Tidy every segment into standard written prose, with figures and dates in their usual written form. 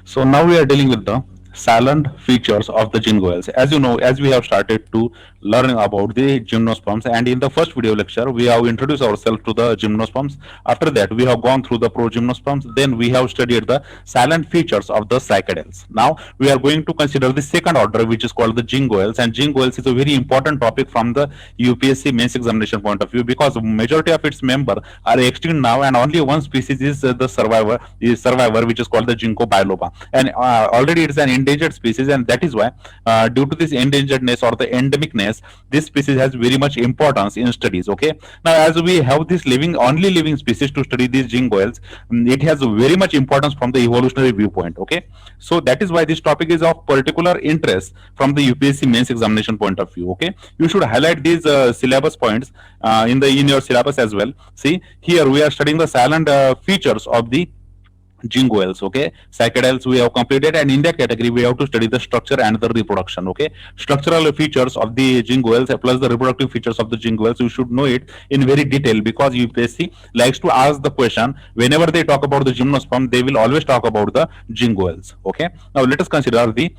So now we are dealing with the silent features of the gyngoids. As you know, as we have started to learn about the gymnosperms, and in the first video lecture, we have introduced ourselves to the gymnosperms. After that, we have gone through the progymnosperms. Then we have studied the silent features of the cycadales. Now we are going to consider the second order, which is called the gyngoids. And gyngoids is a very important topic from the UPSC mains examination point of view because majority of its member are extinct now, and only one species is the survivor, which is called the ginkgo biloba, and already it's an endangered species, and that is why due to this endangeredness or the endemicness, this species has very much importance in studies. Okay, now as we have this only living species to study these gyngoids, it has very much importance from the evolutionary viewpoint. Okay, so that is why this topic is of particular interest from the UPSC mains examination point of view. Okay, you should highlight these syllabus points in your syllabus as well. See, here we are studying the silent features of the gyngoids. Okay, cycadales we have completed, and in that category we have to study the structure and the reproduction. Okay, structural features of the gyngoids plus the reproductive features of the gyngoids, you should know it in very detail, because UPSC likes to ask the question whenever they talk about the gymnosperm, they will always talk about the gyngoids. Okay, now let us consider the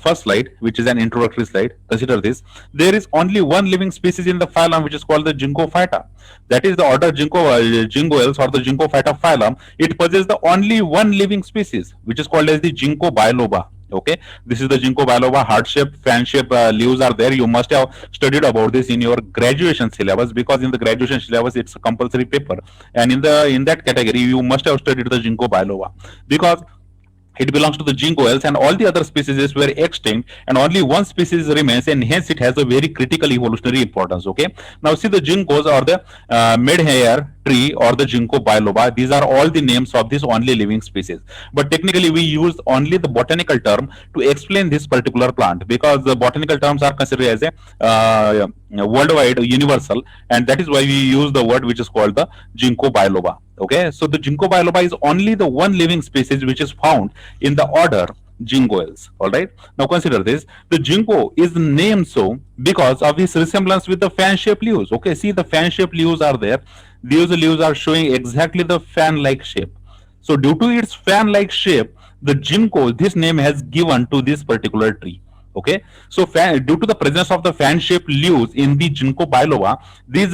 first slide, which is an introductory slide. Consider this: there is only one living species in the phylum, which is called the Ginkgophyta. That is the order Gyngoids or the Ginkgophyta phylum. It possesses the only one living species, which is called as the Ginkgo biloba. Okay, this is the Ginkgo biloba. Heart shape, fan shape leaves are there. You must have studied about this in your graduation syllabus, because in the graduation syllabus it's a compulsory paper, and in that category you must have studied the Ginkgo biloba, because it belongs to the gyngoids, and all the other species were extinct, and only one species remains, and hence it has a very critical evolutionary importance. Okay, now see, the gynkgos or the mid-hair tree or the Ginkgo biloba, these are all the names of this only living species, but technically we use only the botanical term to explain this particular plant, because the botanical terms are considered as a worldwide universal, and that is why we use the word which is called the Ginkgo biloba. Okay, so the Ginkgo biloba is only the one living species which is found in the order Gyngoids. All right, now consider this: the ginkgo is named so because of its resemblance with the fan-shaped leaves. Okay, see, the fan-shaped leaves are there. These leaves are showing exactly the fan-like shape. So due to its fan-like shape, the ginkgo, this name has given to this particular tree. Okay, so due to the presence of the fan-shaped leaves in the Ginkgo biloba, these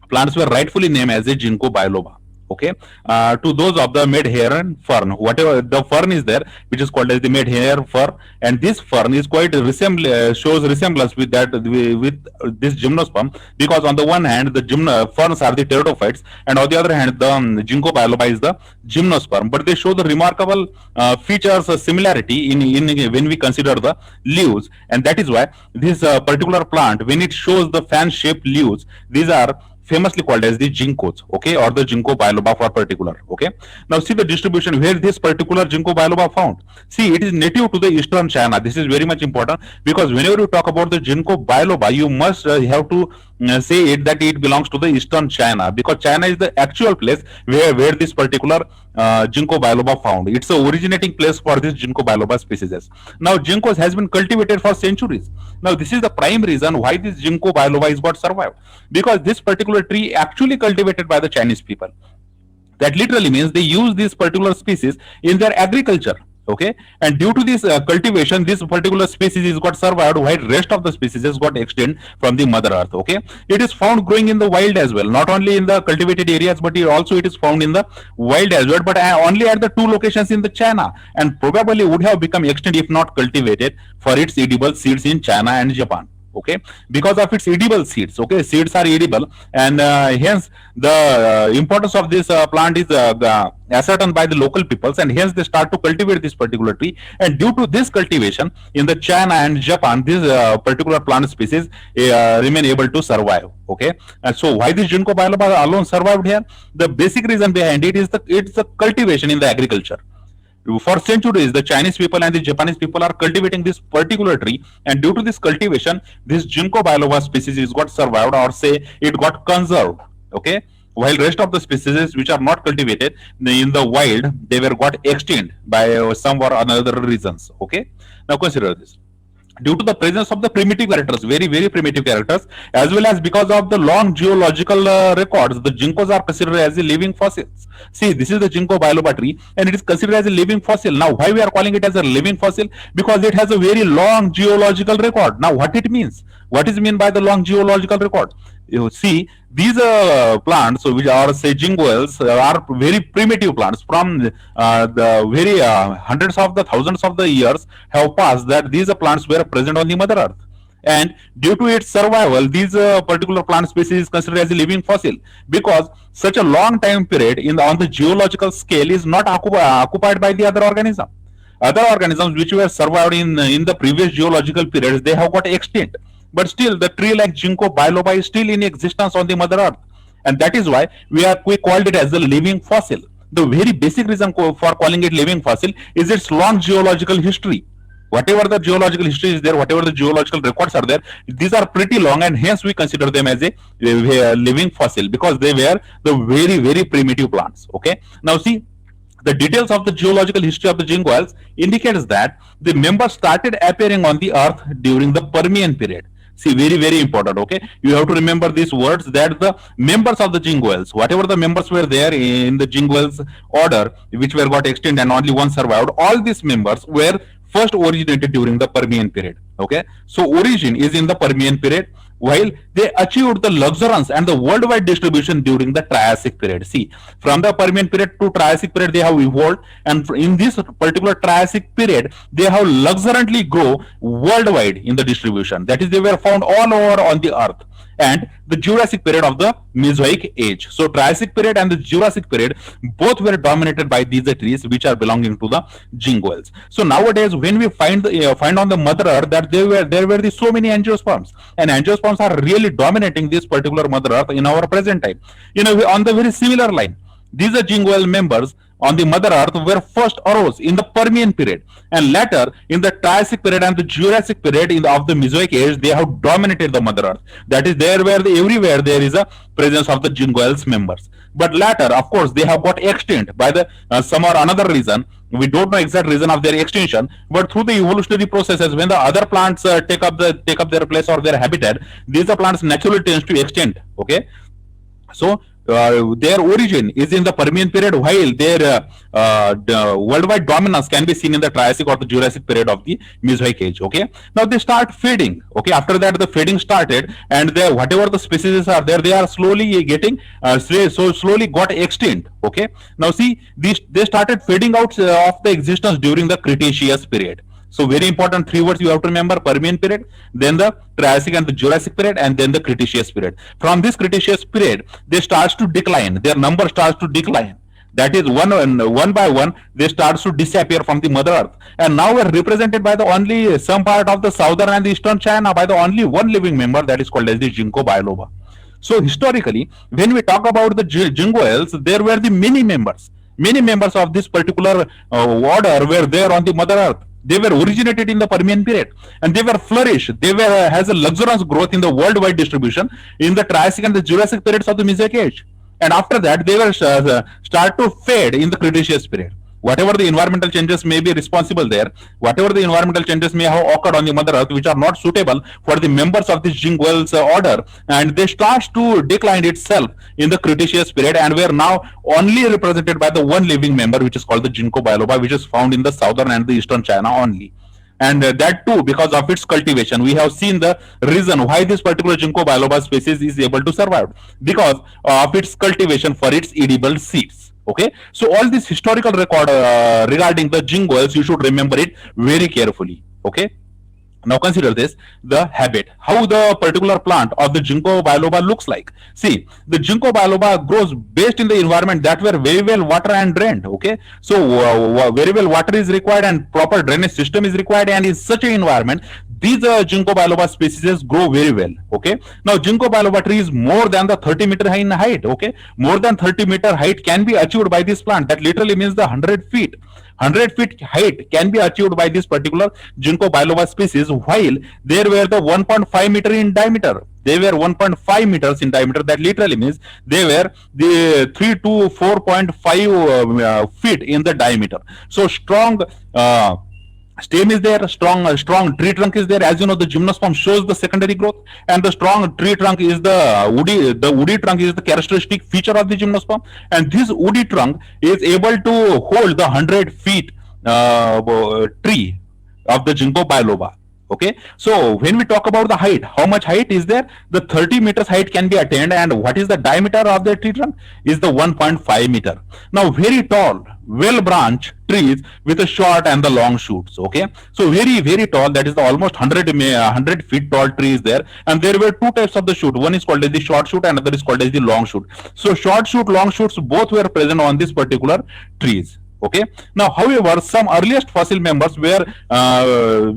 plants were rightfully named as a Ginkgo biloba. Okay, to those of the mid-hair and fern, whatever the fern is there, which is called as the mid-hair fern, and this fern is quite shows resemblance with that with this gymnosperm, because on the one hand the ferns are the pteridophytes, and on the other hand the Ginkgo biloba is the gymnosperm, but they show the remarkable features similarity in when we consider the leaves, and that is why this particular plant, when it shows the fan-shaped leaves, these are famously called as the ginkgos. Okay, or the Ginkgo biloba for particular. Okay, now see the distribution where this particular Ginkgo biloba found. See, it is native to the eastern China. This is very much important, because whenever you talk about the Ginkgo biloba, you must have to say it that it belongs to the eastern China, because China is the actual place where this particular Ginkgo biloba found. It's the originating place for this Ginkgo biloba species. Now ginkgos has been cultivated for centuries. Now this is the prime reason why this Ginkgo biloba is got survived, because this particular tree actually cultivated by the Chinese people. That literally means they use this particular species in their agriculture. Okay, and due to this cultivation, this particular species is got survived, while rest of the species has got extinct from the mother earth. Okay, it is found growing in the wild as well, not only in the cultivated areas, but it is found in the wild as well, but only at the two locations in the China, and probably would have become extinct if not cultivated for its edible seeds in China and Japan. Okay, because of its edible seeds. Okay, seeds are edible, and hence the importance of this plant is ascertained by the local peoples, and hence they start to cultivate this particular tree, and due to this cultivation in the China and Japan, this particular plant species remain able to survive. Okay, and so why this Ginkgo biloba alone survived here? The basic reason behind it is it's the cultivation in the agriculture. For centuries, the Chinese people and the Japanese people are cultivating this particular tree, and due to this cultivation, this Ginkgo biloba species is got survived, or say it got conserved. Okay, while rest of the species which are not cultivated in the wild, they were got extinct by some or another reasons. Okay, now consider this. due to the presence of the primitive characters, very, very primitive characters, as well as because of the long geological records, the ginkgos are considered as a living fossils. See, this is the ginkgo biloba tree, and it is considered as a living fossil. Now, why we are calling it as a living fossil? Because it has a very long geological record. Now, what it means? What is mean by the long geological record? You see, these plants, which are say jingoels, are very primitive plants from the very hundreds of the thousands of the years have passed that these plants were present on the mother earth, and due to its survival these particular plant species is considered as a living fossil, because such a long time period on the geological scale is not occupied by the other organism. Other organisms which were survived in the previous geological periods, they have got extinct, but still the tree like ginkgo biloba is still in existence on the mother earth, and that is why we called it as a living fossil. The very basic reason for calling it living fossil is its long geological history. Whatever the geological history is there, whatever the geological records are there, these are pretty long, and hence we consider them as a living fossil, because they were the very, very primitive plants. Okay, now see, the details of the geological history of the jingoels indicates that the members started appearing on the earth during the Permian period. See, very, very important. Okay, you have to remember these words, that the members of the jingoels, whatever the members were there in the jingoels order, which were got extinct and only one survived, all these members were first originated during the Permian period. Okay, so origin is in the Permian period, while they achieved the luxuriance and the worldwide distribution during the Triassic period. See, from the Permian period to Triassic period, they have evolved, and in this particular Triassic period, they have luxuriantly grow worldwide in the distribution. That is, they were found all over on the earth. And the Jurassic period of the Mesozoic age. So Triassic period and the Jurassic period both were dominated by these trees which are belonging to the jingoels. So nowadays, when we find on the mother earth that there were so many angiosperms, and angiosperms are really dominating this particular mother earth in our present time. On the very similar line, these are jingoel members on the mother earth were first arose in the Permian period, and later in the Triassic period and the Jurassic period of the Mesozoic age, they have dominated the mother earth. That is, everywhere there is a presence of the jingoels members. But later, of course, they have got extinct by the some or another reason. We don't know exact reason of their extinction, but through the evolutionary processes, when the other plants take up their place or their habitat, these plants naturally tends to extinct. Okay, so their origin is in the Permian period, while their worldwide dominance can be seen in the Triassic or the Jurassic period of the Mesozoic age. Okay, now they start fading. Okay, after that the fading started, and whatever the species are there, they are slowly getting slowly got extinct. Okay, now see, they started fading out of the existence during the Cretaceous period. So very important three words you have to remember: Permian period, then the Triassic and the Jurassic period, and then the Cretaceous period. From this Cretaceous period, they starts to decline. Their number starts to decline. That is, one by one, they starts to disappear from the mother earth. And now we are represented by the only some part of the southern and the eastern China by the only one living member, that is called as the ginkgo biloba. So historically, when we talk about the jingoels, there were the many members. Many members of this particular order were there on the mother earth. They were originated in the Permian period, and they were flourished. They were has a luxurious growth in the worldwide distribution in the Triassic and the Jurassic periods of the Mesozoic age. And after that, they will start to fade in the Cretaceous period. Whatever the environmental changes may be responsible there, whatever the environmental changes may have occurred on the mother earth, which are not suitable for the members of this jingoels order, and they start to decline itself in the Cretaceous period, and we are now only represented by the one living member, which is called the ginkgo biloba, which is found in the southern and the eastern China only. And that too because of its cultivation. We have seen the reason why this particular ginkgo biloba species is able to survive, because of its cultivation for its edible seeds. Okay, so all this historical record regarding the jingoels, you should remember it very carefully. Okay, now consider this, the habit, how the particular plant of the ginkgo biloba looks like. See, the ginkgo biloba grows based in the environment that were very well water and drained. Okay, so very well water is required and proper drainage system is required, and in such an environment these ginkgo biloba species grow very well. Okay, now ginkgo biloba tree is more than the 30-meter high in height. Okay, more than 30-meter height can be achieved by this plant. That literally means the 100 feet. 100 feet height can be achieved by this particular ginkgo biloba species, while there were the 1.5 meter in diameter. They were 1.5 meters in diameter. That literally means they were the 3 to 4.5 feet in the diameter. So strong stem is there, strong tree trunk is there. As you know, the gymnosperm shows the secondary growth, and the strong tree trunk is the woody trunk is the characteristic feature of the gymnosperm, and this woody trunk is able to hold the 100 feet tree of the ginkgo biloba. Okay, so when we talk about the height, how much height is there? The 30 meters height can be attained, and what is the diameter of the tree trunk? Is the 1.5 meter. Now, very tall, well branched trees with the short and the long shoots. Okay, so very tall, that is the almost 100 feet tall tree is there, and there were two types of the shoot. One is called as the short shoot, and another is called as the long shoot. So short shoot, long shoots, both were present on this particular trees. Okay, now however, some earliest fossil members were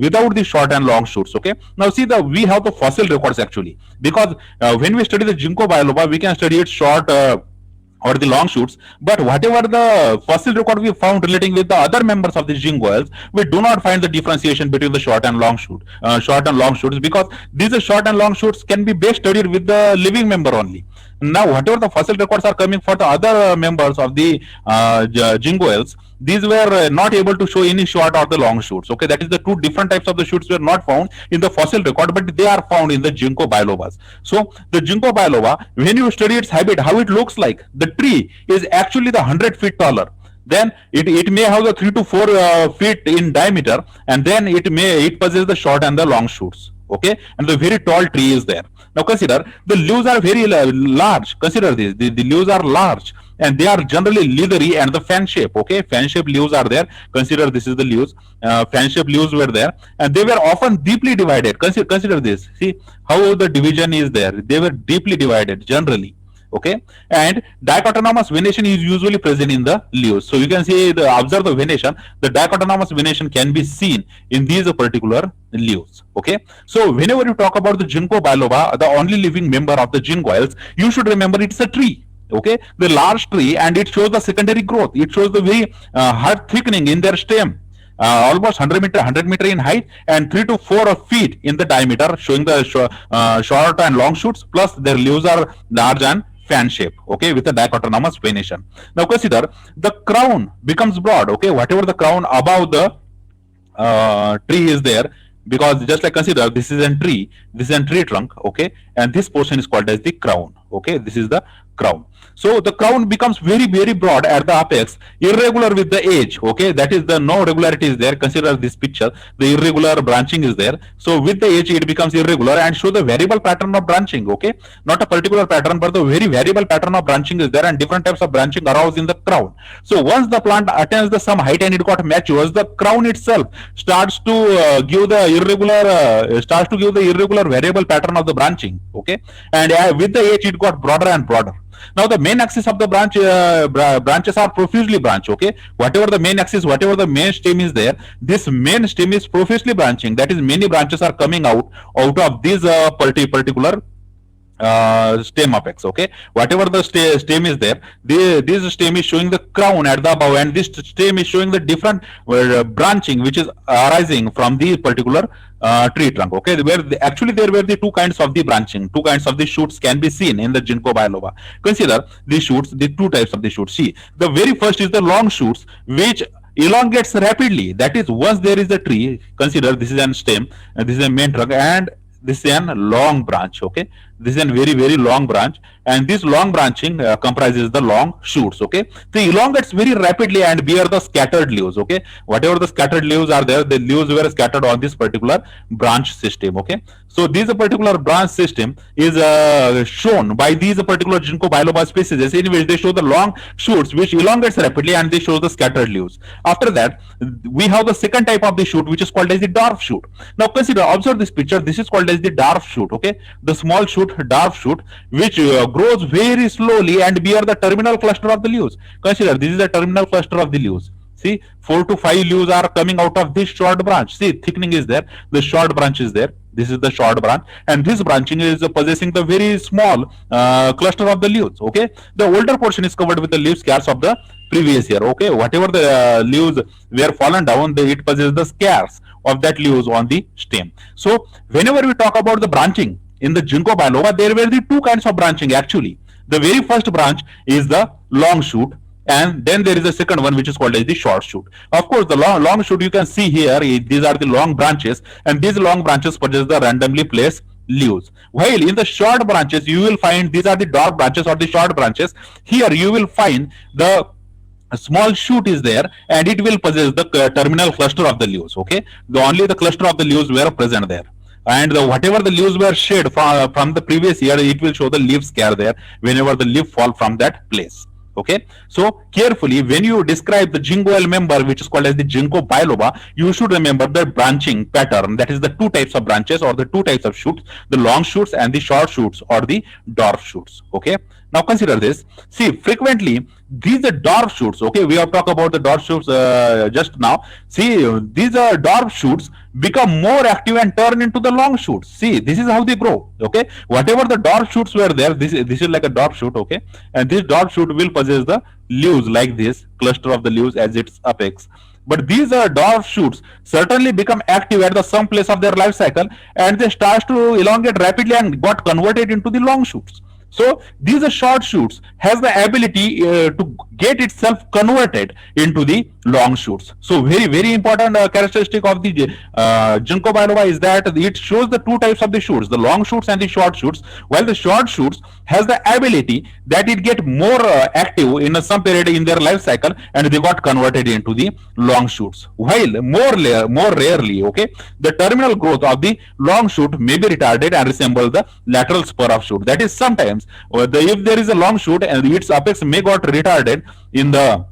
without the short and long shoots. Okay, now see, the we have the fossil records actually, because when we study the ginkgo biloba, we can study its short or the long shoots, but whatever the fossil record we found relating with the other members of the gingoids, we do not find the differentiation between the short and long shoots, because these short and long shoots can be best studied with the living member only. Now, whatever the fossil records are coming for the other members of the gingoids, these were not able to show any short or the long shoots. Okay, that is the two different types of the shoots were not found in the fossil record, but they are found in the ginkgo bilobas. So the ginkgo biloba, when you study its habit, how it looks like, the tree is actually the 100 feet taller. Then it may have the 3 to 4 feet in diameter, and then it possesses the short and the long shoots. Okay, and the very tall tree is there. Now consider, the leaves are very large. Consider this, the leaves are large, and they are generally leathery and the fan shape. Okay, fan shape leaves are there. Consider this is the leaves. Fan shape leaves were there, and they were often deeply divided. Consider this. See how the division is there. They were deeply divided generally. Okay, and dichotomous venation is usually present in the leaves. So you can see, observe the venation. The dichotomous venation can be seen in these particular leaves. Okay, so whenever you talk about the ginkgo biloba, the only living member of the gingoids, you should remember it's a tree. Okay, the large tree, and it shows the secondary growth. It shows the very hard thickening in their stem. Almost 100 meter in height, and 3 to 4 feet in the diameter, showing the short and long shoots, plus their leaves are large and fan shape. Okay, with a dichotomous venation. Now consider, the crown becomes broad. Okay, whatever the crown above the tree is there, because just like, consider, this is a tree trunk. Okay, and this portion is called as the crown. Okay, this is the crown. So the crown becomes very broad at the apex, irregular with the edge. Okay, that is the no regularity is there. Consider this picture, the irregular branching is there. So with the edge it becomes irregular and show the variable pattern of branching. Okay, not a particular pattern, but the very variable pattern of branching is there, and different types of branching arouse in the crown. So once the plant attains the some height and it got matures, the crown itself starts to give the irregular variable pattern of the branching. Okay, and with the age it got broader and broader. Now the main axis of the branches are profusely branched. Okay, whatever the main axis, whatever the main stem is there, this main stem is profusely branching. That is, many branches are coming out of this particular stem apex. Okay, whatever the stem is there, this stem is showing the crown at the above, and this stem is showing the different branching which is arising from the particular tree trunk. Okay, actually there were the two kinds of the branching, two kinds of the shoots can be seen in the ginkgo biloba. Consider the shoots, the two types of the shoots. See, the very first is the long shoots, which elongates rapidly. That is, once there is a tree, consider this is an stem, and this is a main trunk, and this is a long branch. Okay, this is a very long branch, and this long branching comprises the long shoots. Okay, they elongates very rapidly and bear the scattered leaves. Okay, whatever the scattered leaves are there, the leaves were scattered on this particular branch system. Okay, so this particular branch system is shown by these particular ginkgo biloba species, in which they show the long shoots which elongates rapidly, and they show the scattered leaves. After that, we have the second type of the shoot, which is called as the dwarf shoot. Now consider, observe this picture. This is called as the dwarf shoot. Okay, the small shoot, dwarf shoot, which grows very slowly and bear the terminal cluster of the leaves. Consider, this is the terminal cluster of the leaves. See, 4 to 5 leaves are coming out of this short branch. See, thickening is there, the short branch is there. This is the short branch, and this branching is possessing the very small cluster of the leaves. Okay, the older portion is covered with the leaf scars of the previous year. Okay, whatever the leaves were fallen down, it possesses the scars of that leaves on the stem. So whenever we talk about the branching in the ginkgo biloba, there were the two kinds of branching actually. The very first branch is the long shoot, and then there is a second one which is called as the short shoot. Of course, the long shoot you can see here, these are the long branches, and these long branches possess the randomly placed leaves. While in the short branches, you will find these are the dark branches or the short branches. Here you will find the a small shoot is there, and it will possess the terminal cluster of the leaves. Okay, the only the cluster of the leaves were present there, and whatever the leaves were shed from the previous year, it will show the leaf scare there whenever the leaf fall from that place. Okay, so carefully when you describe the jingoal member which is called as the ginkgo biloba, you should remember the branching pattern, that is the two types of branches or the two types of shoots, the long shoots and the short shoots or the dwarf shoots. Okay, now consider this. See, frequently these are dwarf shoots. Okay, we have talked about the dwarf shoots just now. See, these are dwarf shoots become more active and turn into the long shoots. See, this is how they grow. Okay, whatever the dwarf shoots were there, this is like a dwarf shoot. Okay, and this dwarf shoot will possess the leaves like this cluster of the leaves as its apex. But these dwarf shoots certainly become active at the some place of their life cycle, and they start to elongate rapidly and got converted into the long shoots. So these short shoots has the ability to get itself converted into the long shoots. So very important characteristic of the ginkgo biloba is that it shows the two types of the shoots, the long shoots and the short shoots. While the short shoots has the ability that it get more active in some period in their life cycle, and they got converted into the long shoots. While more rarely, okay, the terminal growth of the long shoot may be retarded and resemble the lateral spur of shoot. That is sometimes if there is a long shoot and its apex may got retarded in the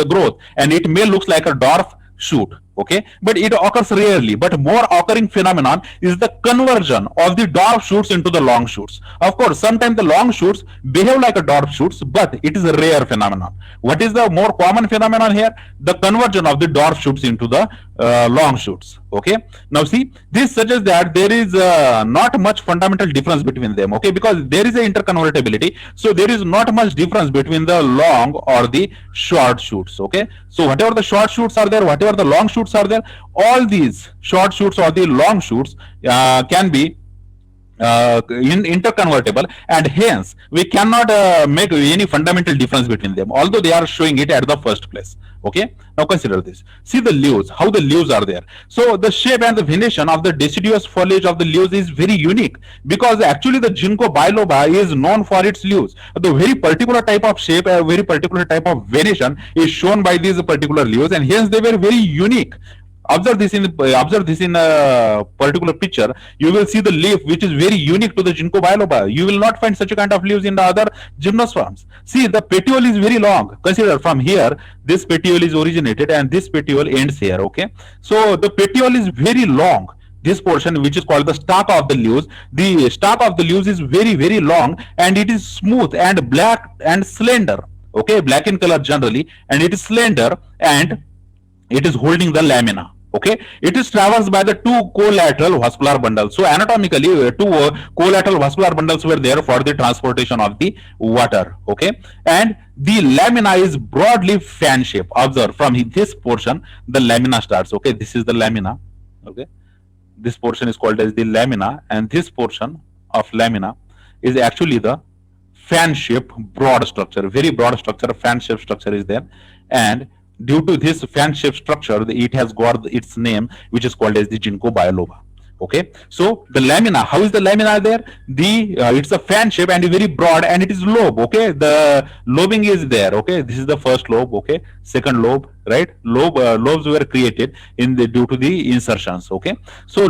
growth, and it may looks like a dwarf shoot. Okay, but it occurs rarely. But more occurring phenomenon is the conversion of the dwarf shoots into the long shoots. Of course, sometimes the long shoots behave like a dwarf shoots, but it is a rare phenomenon. What is the more common phenomenon here? The conversion of the dwarf shoots into the long shoots. Okay, now see, this suggests that there is not much fundamental difference between them. Okay, because there is a interconvertibility, so there is not much difference between the long or the short shoots. Okay, so whatever the short shoots are there, whatever the long shoots are there, all these short shoots or the long shoots can be interconvertible, and hence we cannot make any fundamental difference between them, although they are showing it at the first place. Okay, now consider this. See the leaves, how the leaves are there. So the shape and the venation of the deciduous foliage of the leaves is very unique, because actually the ginkgo biloba is known for its leaves. The very particular type of shape, a very particular type of venation is shown by these particular leaves, and hence they were very unique. Observe this in a particular picture. You will see the leaf which is very unique to the ginkgo biloba. You will not find such a kind of leaves in the other gymnosperms. See, the petiole is very long. Consider from here, this petiole is originated and this petiole ends here. Okay, so the petiole is very long. This portion which is called the stalk of the leaves, the stalk of the leaves is very long, and it is smooth and black and slender. Okay, black in color generally, and it is slender, and it is holding the lamina. Okay, it is traversed by the two collateral vascular bundles. So anatomically, two collateral vascular bundles were there for the transportation of the water. Okay, and the lamina is broadly fan shape. Observe from this portion, the lamina starts. Okay, this is the lamina. Okay, this portion is called as the lamina, and this portion of lamina is actually the fan shape broad structure. Very broad structure, fan shape structure is there, and due to this fan shaped structure, it has got its name, which is called as the ginkgo biloba. Okay, so the lamina, how is the lamina there? The it's a fan shape and very broad, and it is lobe. Okay, the lobing is there. Okay, this is the first lobe. Okay, second lobe, right? Lobes were created in the due to the insertions. Okay, so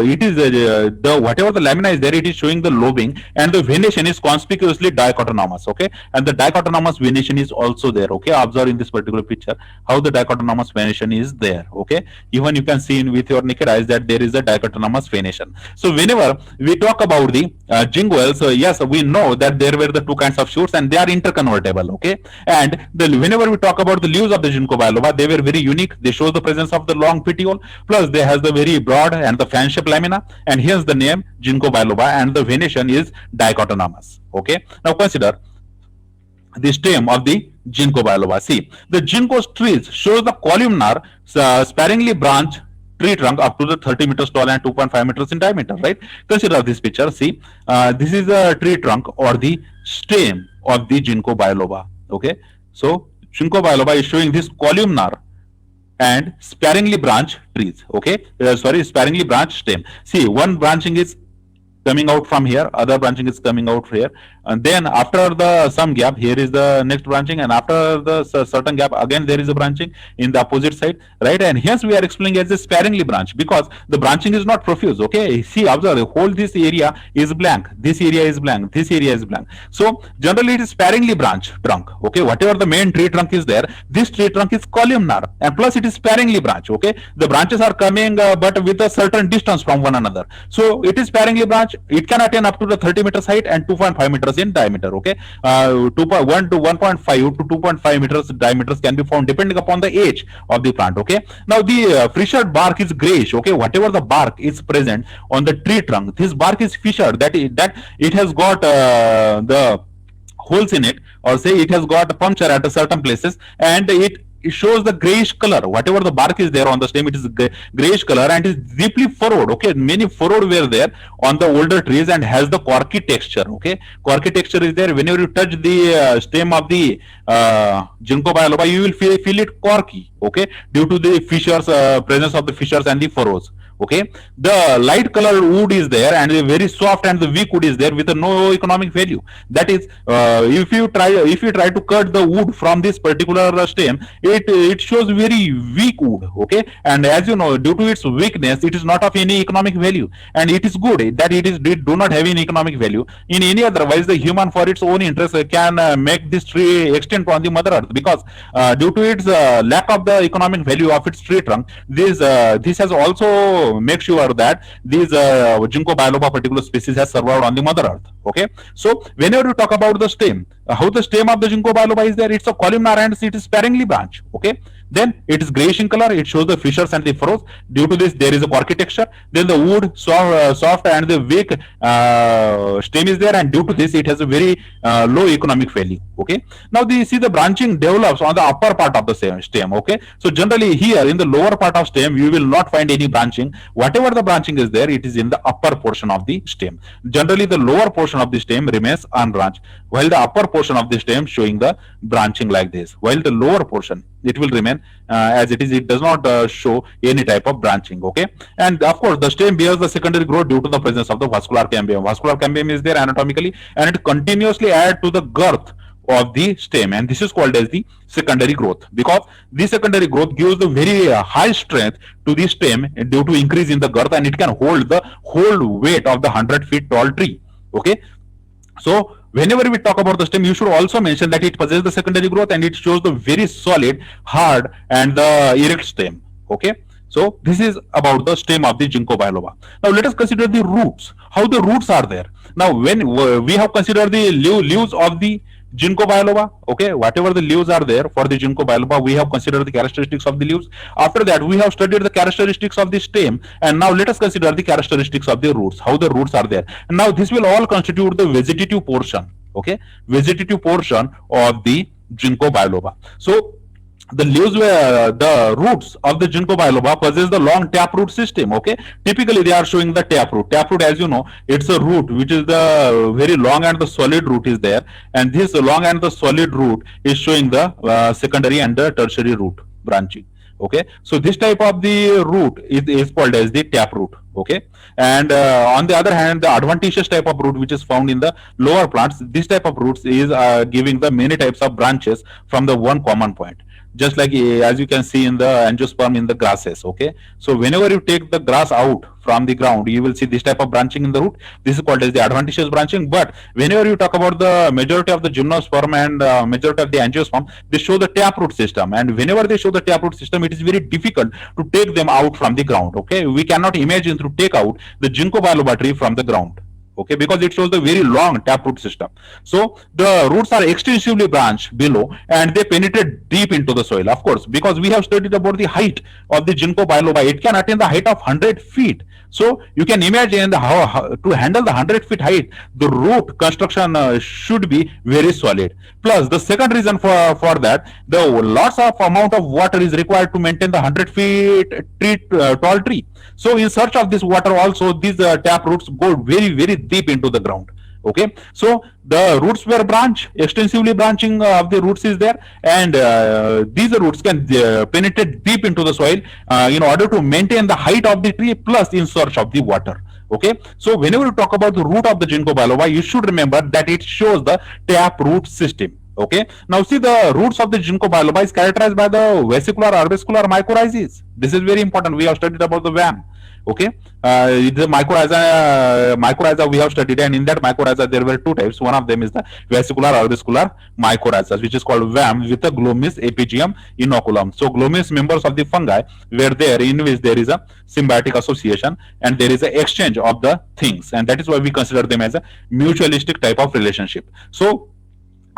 it is the whatever the lamina is there, it is showing the lobing, and the venation is conspicuously dichotomous. Okay, and the dichotomous venation is also there. Okay, observe in this particular picture how the dichotomous venation is there. Okay, even you can see with your naked eyes that there is a dichotomous venation. So whenever we talk about the jingoels, yes, we know that there were the two kinds of shoots and they are interconvertible. Okay, and whenever we talk about the leaves of the ginkgo biloba, they were very unique. They show the presence of the long petiole, plus they has the very broad and the fan shaped lamina, and here's the name ginkgo biloba, and the venation is dichotomous. Okay, now consider the stem of the ginkgo biloba. See, the ginkgo trees shows the columnar sparingly branched tree trunk up to the 30 meters tall and 2.5 meters in diameter, right? Consider this picture. See, this is a tree trunk or the stem of the ginkgo biloba. Okay, so ginkgo biloba is showing this columnar and sparingly branched trees. Okay, sorry, sparingly branched stem. See, one branching is coming out from here, other branching is coming out here, and then after the some gap, here is the next branching, and after the certain gap, again there is a branching in the opposite side, right? And hence we are explaining as a sparingly branch because the branching is not profuse. Okay, see, observe, the whole this area is blank, this area is blank, this area is blank. So generally it is sparingly branch trunk. Okay, whatever the main tree trunk is there, this tree trunk is columnar, and plus it is sparingly branch. Okay, the branches are coming but with a certain distance from one another, so it is sparingly branch. It can attain up to the 30 meters height and 2.5 meters in diameter. Okay, 2.1 to 1.5 to 2.5 meters diameters can be found depending upon the age of the plant. Okay, now the fissured bark is grayish. Okay, whatever the bark is present on the tree trunk, this bark is fissured, that it has got the holes in it, or say it has got a puncture at a certain places, and it shows the grayish color. Whatever the bark is there on the stem, it is grayish color and is deeply furrowed. Okay, many furrowed were there on the older trees and has the corky texture. Okay, corky texture is there. Whenever you touch the stem of the ginkgo biloba, you will feel it corky. Okay, due to the fissures, presence of the fissures and the furrows. Okay, the light colored wood is there and the very soft and the weak wood is there with no economic value. That is, if you try to cut the wood from this particular stem, it shows very weak wood. Okay, and as you know, due to its weakness, it is not of any economic value, and it is good that it do not have any economic value in any otherwise. The human, for its own interest, can make this tree extend on the mother earth, because due to its lack of the economic value of its tree trunk, this has also make sure that these ginkgo biloba particular species has survived on the mother earth. Okay, so whenever you talk about the stem, how the stem of the ginkgo biloba is there, it's a columnar and it is sparingly branch. Okay, then it is grayish in color, it shows the fissures and the furrows. Due to this, there is a corky texture. Then the wood soft and the weak stem is there, and due to this, it has a very low economic value. Okay, now see the branching develops on the upper part of the stem. Okay, so generally here in the lower part of stem, you will not find any branching. Whatever the branching is there, it is in the upper portion of the stem. Generally, the lower portion of the stem remains unbranched, while the upper portion of the stem showing the branching like this, while the lower portion, it will remain as it is. It does not show any type of branching. Okay, and of course the stem bears the secondary growth due to the presence of the vascular cambium. Vascular cambium is there anatomically, and it continuously add to the girth of the stem, and this is called as the secondary growth, because the secondary growth gives the very high strength to the stem due to increase in the girth, and it can hold the whole weight of the 100 feet tall tree. Okay, so whenever we talk about the stem, you should also mention that it possesses the secondary growth and it shows the very solid, hard, and the erect stem. Okay, so this is about the stem of the ginkgo biloba. Now let us consider the roots, how the roots are there. Now when we have considered the leaves of the ginkgo biloba, okay, whatever the leaves are there for the ginkgo biloba, we have considered the characteristics of the leaves. After that, we have studied the characteristics of the stem, and now let us consider the characteristics of the roots, how the roots are there. And now this will all constitute the vegetative portion. Okay, vegetative portion of the ginkgo biloba. So the leaves were the roots of the ginkgo biloba possess the long taproot system. Okay, typically they are showing the taproot. Taproot, as you know, it's a root which is the very long and the solid root is there, and this long and the solid root is showing the secondary and the tertiary root branching. Okay, so this type of the root is called as the taproot. Okay, and on the other hand, the adventitious type of root which is found in the lower plants, this type of roots is giving the many types of branches from the one common point, just like as you can see in the angiosperm in the grasses. Okay, so whenever you take the grass out from the ground, you will see this type of branching in the root. This is called as the adventitious branching. But whenever you talk about the majority of the gymnosperm and majority of the angiosperm, they show the taproot system, and whenever they show the taproot system, it is very difficult to take them out from the ground. Okay, we cannot imagine to take out the ginkgo biloba tree from the ground. Okay, because it shows the very long taproot system. So the roots are extensively branched below and they penetrate deep into the soil. Of course, because we have studied about the height of the ginkgo biloba, it can attain the height of 100 feet. So you can imagine how to handle the 100 feet height, the root construction should be very solid. Plus, the second reason for that, the lots of amount of water is required to maintain the 100 feet tall tree. So in search of this water also, these tap roots go very, very deep into the ground. Okay, so the roots were branch extensively, branching of the roots is there, and these roots can penetrate deep into the soil in order to maintain the height of the tree plus in search of the water. Okay, so whenever you talk about the root of the ginkgo biloba, you should remember that it shows the tap root system. Okay, now see, the roots of the ginkgo biloba is characterized by the vesicular or vascular mycorrhizas. This is very important. We have studied about the VAM. Okay, the mycorrhiza we have studied, and in that mycorrhiza there were two types. One of them is the vesicular or vascular mycorrhizas, which is called VAM, with the Glomus apigeum inoculum. So Glomus members of the fungi were there, in which there is a symbiotic association and there is an exchange of the things, and that is why we consider them as a mutualistic type of relationship. So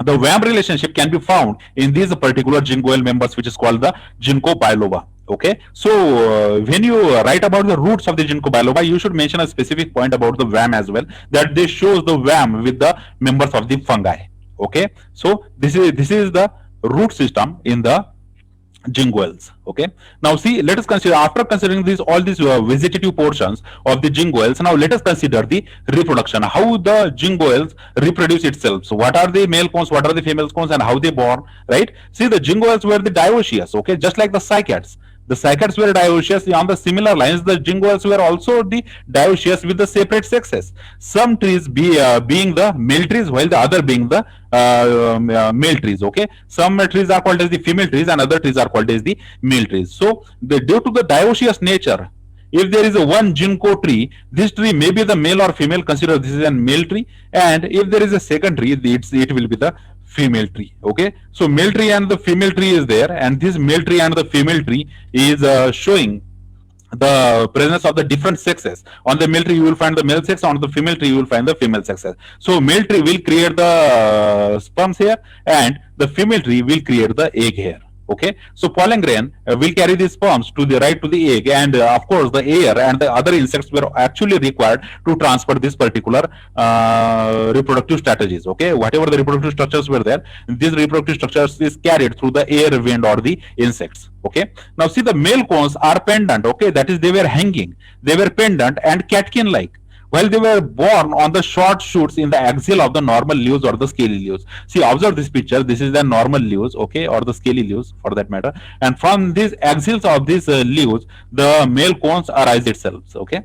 the VAM relationship can be found in these particular ginkgoal members, which is called the ginkgo biloba. Okay, so when you write about the roots of the ginkgo biloba, you should mention a specific point about the VAM as well, that this shows the VAM with the members of the fungi. Okay, so this is the root system in the ginkgoals. Okay, now see, let us consider, after considering these all these vegetative portions of the ginkgoals, now let us consider the reproduction, how the ginkgoals reproduce itself. So what are the male cones, what are the female cones, and how they born, right? See, the ginkgoals were the dioecious. Okay, just like the cycads. The cycads were dioecious. On the similar lines, the ginkgoals were also the dioecious with the separate sexes. Some trees being the male trees, while the other being the male trees. Okay, some trees are called as the female trees, and other trees are called as the male trees. So, due to the dioecious nature, if there is a one ginkgo tree, this tree may be the male or female. Consider this is a male tree, and if there is a second tree, it will be the female tree. Okay, so male tree and the female tree is there, and this male tree and the female tree is showing the presence of the different sexes. On the male tree you will find the male sex, on the female tree you will find the female sexes. So male tree will create the sperms here, and the female tree will create the egg here. Okay, so pollen grain will carry the sperms to the right to the egg, and of course the air and the other insects were actually required to transfer this particular reproductive strategies. Okay, whatever the reproductive structures were there, these reproductive structures is carried through the air, wind, or the insects. Okay, now see, the male cones are pendant. Okay, that is, they were hanging, they were pendant and catkin like, while they were born on the short shoots in the axial of the normal leaves or the scaly leaves. See, observe this picture. This is the normal leaves, okay, or the scaly leaves for that matter. And from these axials of these leaves, the male cones arise itself. Okay.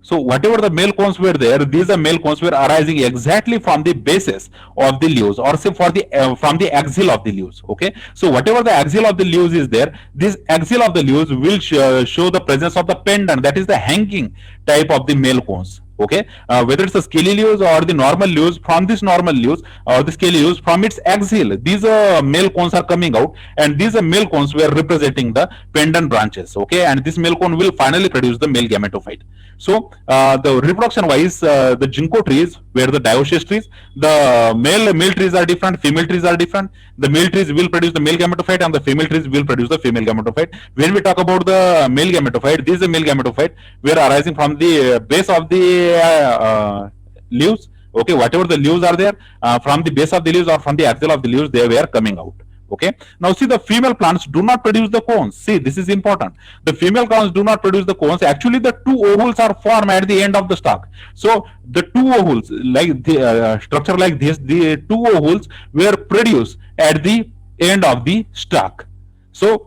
So whatever the male cones were there, these male cones were arising exactly from the bases of the leaves, or say for the from the axial of the leaves. Okay, so whatever the axial of the leaves is there, this axial of the leaves will show the presence of the pendant, that is the hanging type of the male cones. Okay, whether it's the scaly leaves or the normal leaves, from this normal leaves or the scaly leaves, from its axial, these male cones are coming out, and these male cones were representing the pendant branches. Okay, and this male cone will finally produce the male gametophyte. So the reproduction wise, the ginkgo trees were the dioecious trees. The male trees are different, female trees are different. The male trees will produce the male gametophyte, and the female trees will produce the female gametophyte. When we talk about the male gametophyte, these male gametophyte were arising from the base of the leaves. Okay, whatever the leaves are there, from the base of the leaves or from the axial of the leaves, they were coming out. Okay, now see, the female plants do not produce the cones. See, this is important. The female plants do not produce the cones. Actually, the two ovules are formed at the end of the stalk. So the two ovules, like the structure like this, the two ovules were produced at the end of the stalk. So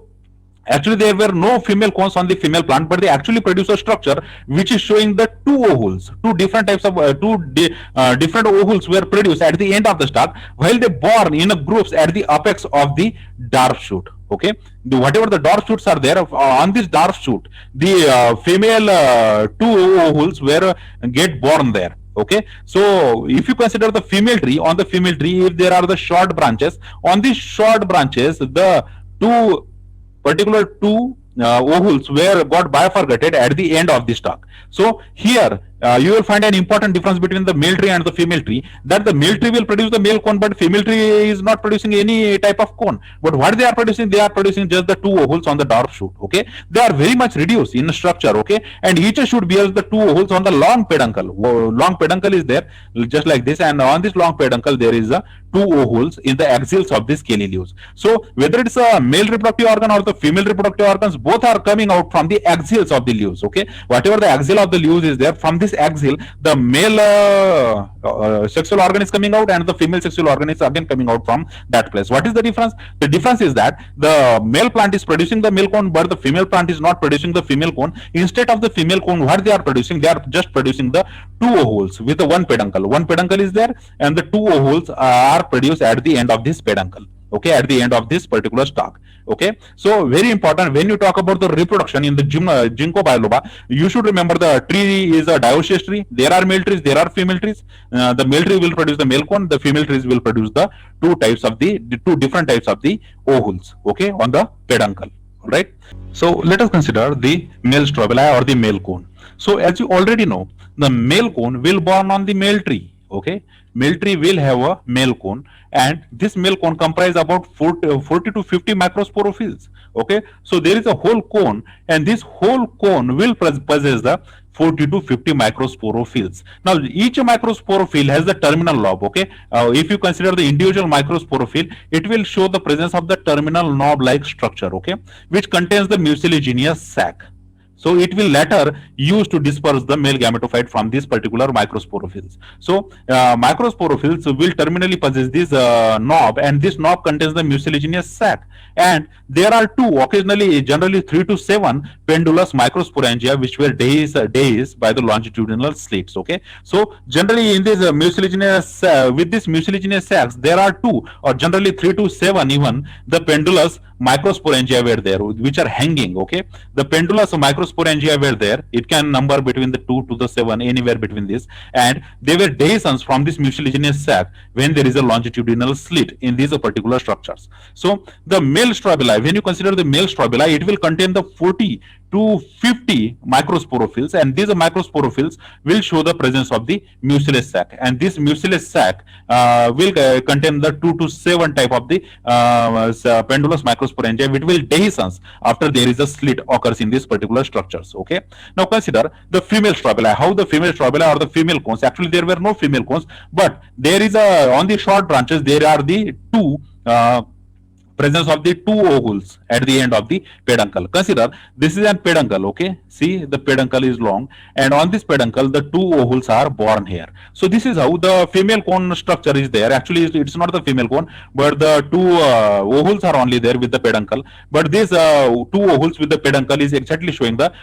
actually there were no female cones on the female plant, but they actually produce a structure which is showing the two ovules, two different types of different ovules were produced at the end of the stalk, while they born in groups at the apex of the dwarf shoot. Okay, whatever the dwarf shoots are there, on this dwarf shoot, the female two ovules were get born there. Okay, so if you consider the female tree, on the female tree, if there are the short branches, on these short branches, the particular two ovules were got bifurcated at the end of the stalk. So here you will find an important difference between the male tree and the female tree, that the male tree will produce the male cone, but female tree is not producing any type of cone. But what they are producing just the two ovules on the dwarf shoot. Okay, they are very much reduced in structure. Okay, and each shoot bears the two ovules on the long peduncle. Long peduncle is there just like this, and on this long peduncle there is a two ovules in the axials of the scaly leaves. So whether it's a male reproductive organ or the female reproductive organs, both are coming out from the axials of the leaves. Okay, whatever the axial of the leaves is there, from this this axil, the male sexual organ is coming out and the female sexual organ is again coming out from that place. What is the difference? The difference is that the male plant is producing the male cone, but the female plant is not producing the female cone. Instead of the female cone, what they are producing? They are just producing the two ovules with the one peduncle. One peduncle is there, and the two ovules are produced at the end of this peduncle. Okay, at the end of this particular stalk. Okay, so very important when you talk about the reproduction in the ginkgo biloba, you should remember the tree is a dioecious tree. There are male trees, there are female trees. The male tree will produce the male cone, the female trees will produce the two different types of the ovules. Okay, on the peduncle. Right. So let us consider the male strobili or the male cone. So as you already know, the male cone will born on the male tree. Okay, male tree will have a male cone, and this male cone comprise about 40 to 50 microsporophylls. Okay, so there is a whole cone, and this whole cone will possess the 40 to 50 microsporophylls. Now each microsporophyll has the terminal lobe. Okay, if you consider the individual microsporophyll, it will show the presence of the terminal knob like structure, okay, which contains the mucilaginous sac. So it will later use to disperse the male gametophyte from these particular microsporophylls. So microsporophylls will terminally possess this knob, and this knob contains the mucilaginous sac. And there are two, occasionally generally 3 to 7 pendulous microsporangia which were dehisced by the longitudinal slits. Okay, so generally in this mucilaginous with this mucilaginous sacs, there are 2 or generally 3 to 7 even the pendulous microsporangia were there which are hanging. Okay, the pendulous microsporangia were there. It can number between the 2 to the 7, anywhere between this, and they were dehiscence from this mucilaginous sac when there is a longitudinal slit in these particular structures. So the male strobili, when you consider the male strobili, it will contain the 40 to 50 microsporophylls, and these microsporophylls will show the presence of the mucilous sac, and this mucilous sac will contain the 2 to 7 type of the pendulous microsporangia, which will dehiscence after there is a slit occurs in these particular structures. Okay, now consider the female strobili. How the female strobili or the female cones? Actually there were no female cones, but there is a, on the short branches there are the two presence of the two ovules at the end of the peduncle. Consider this is an peduncle. Okay, see the peduncle is long, and on this peduncle the two ovules are born here. So this is how the female cone structure is there. Actually it's not the female cone, but the two ovules are only there with the peduncle, but these two ovules with the peduncle is exactly showing the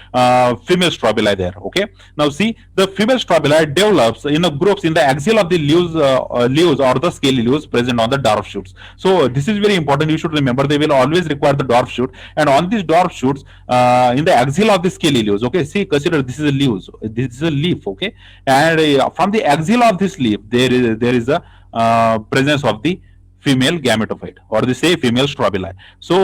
female strobili there. Okay, now see the female strobili develops in the groups in the axil of the leaves or the scaly leaves present on the dwarf shoots. So this is very important. You should remember they will always require the dwarf shoot, and on these dwarf shoots in the axil of the scaly leaves. Okay, see, consider this is a leaves, this is a leaf. Okay, and from the axil of this leaf there is a presence of the female gametophyte, or they say female strobili. So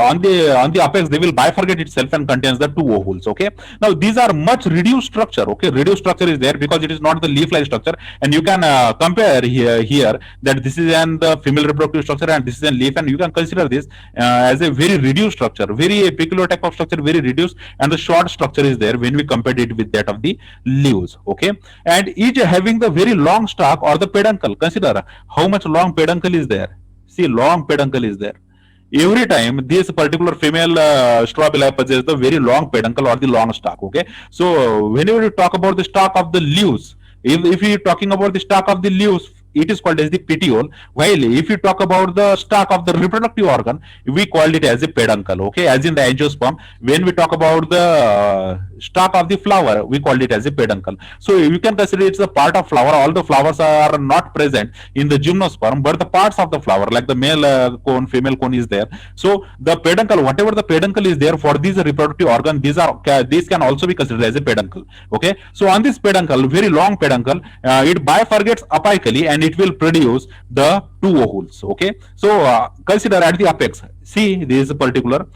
on the apex they will bifurcate itself and contains the two ovules. Okay, now these are much reduced structure. Okay, reduced structure is there because it is not the leaf-like structure, and you can compare here that this is the female reproductive structure and this is a leaf, and you can consider this as a very reduced structure, very peculiar type of structure, very reduced, and the short structure is there when we compare it with that of the leaves. Okay, and each having the very long stalk or the peduncle. Consider how much long peduncle is there. See, long peduncle is there. Every time this particular female strobili possesses the very long peduncle or the long stalk. Okay, so whenever you talk about the stalk of the leaves, if you are talking about the stalk of the leaves, it is called as the petiole, while if you talk about the stalk of the reproductive organ, we call it as a peduncle. Okay, as in the angiosperm, when we talk about the stalk of the flower, we call it as a peduncle. So you can consider it's a part of flower. All the flowers are not present in the gymnosperm, but the parts of the flower like the male cone, female cone is there. So the peduncle, whatever the peduncle is there for these reproductive organ, these can also be considered as a peduncle. Okay, so on this peduncle, very long peduncle, it bifurcates apically and it will produce the two ovules. Okay, so consider at the apex, see this is a particular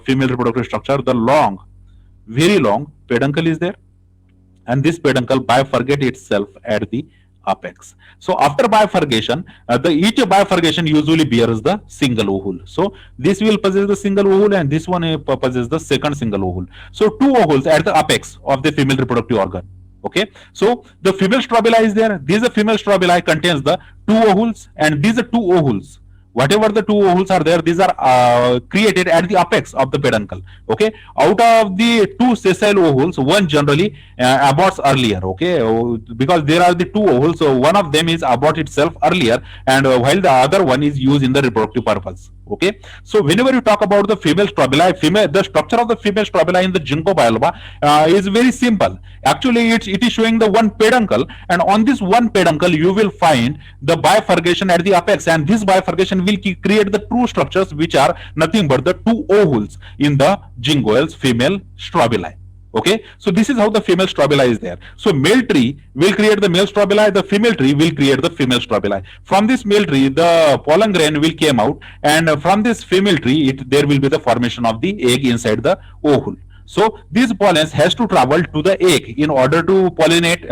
female reproductive structure, the long, very long peduncle is there, and this peduncle bifurcates itself at the apex. So after bifurcation, each bifurcation usually bears the single ovule. So this will possess the single ovule and this one possesses the second single ovule. So two ovules at the apex of the female reproductive organ. Okay, so the female strobili is there. This female strobili contains the two ovules, and these are two ovules. whatever the two ovules are there, these are created at the apex of the peduncle. Okay, out of the two sessile ovules, one generally aborts earlier. Okay, because there are the two ovules, so one of them is abort itself earlier, and while the other one is used in the reproductive purpose. Okay, so whenever you talk about the female strobili, the structure of the female strobili in the ginkgo biloba is very simple. Actually, it is showing the one peduncle, and on this one peduncle you will find the bifurcation at the apex, and this bifurcation will create the true structures, which are nothing but the two ovules in the ginkgo's female strobili. Okay, so this is how the female strobili is there. So male tree will create the male strobili, the female tree will create the female strobili. From this male tree, the pollen grain will came out, and from this female tree, there will be the formation of the egg inside the ovule. So these pollens has to travel to the egg in order to pollinate,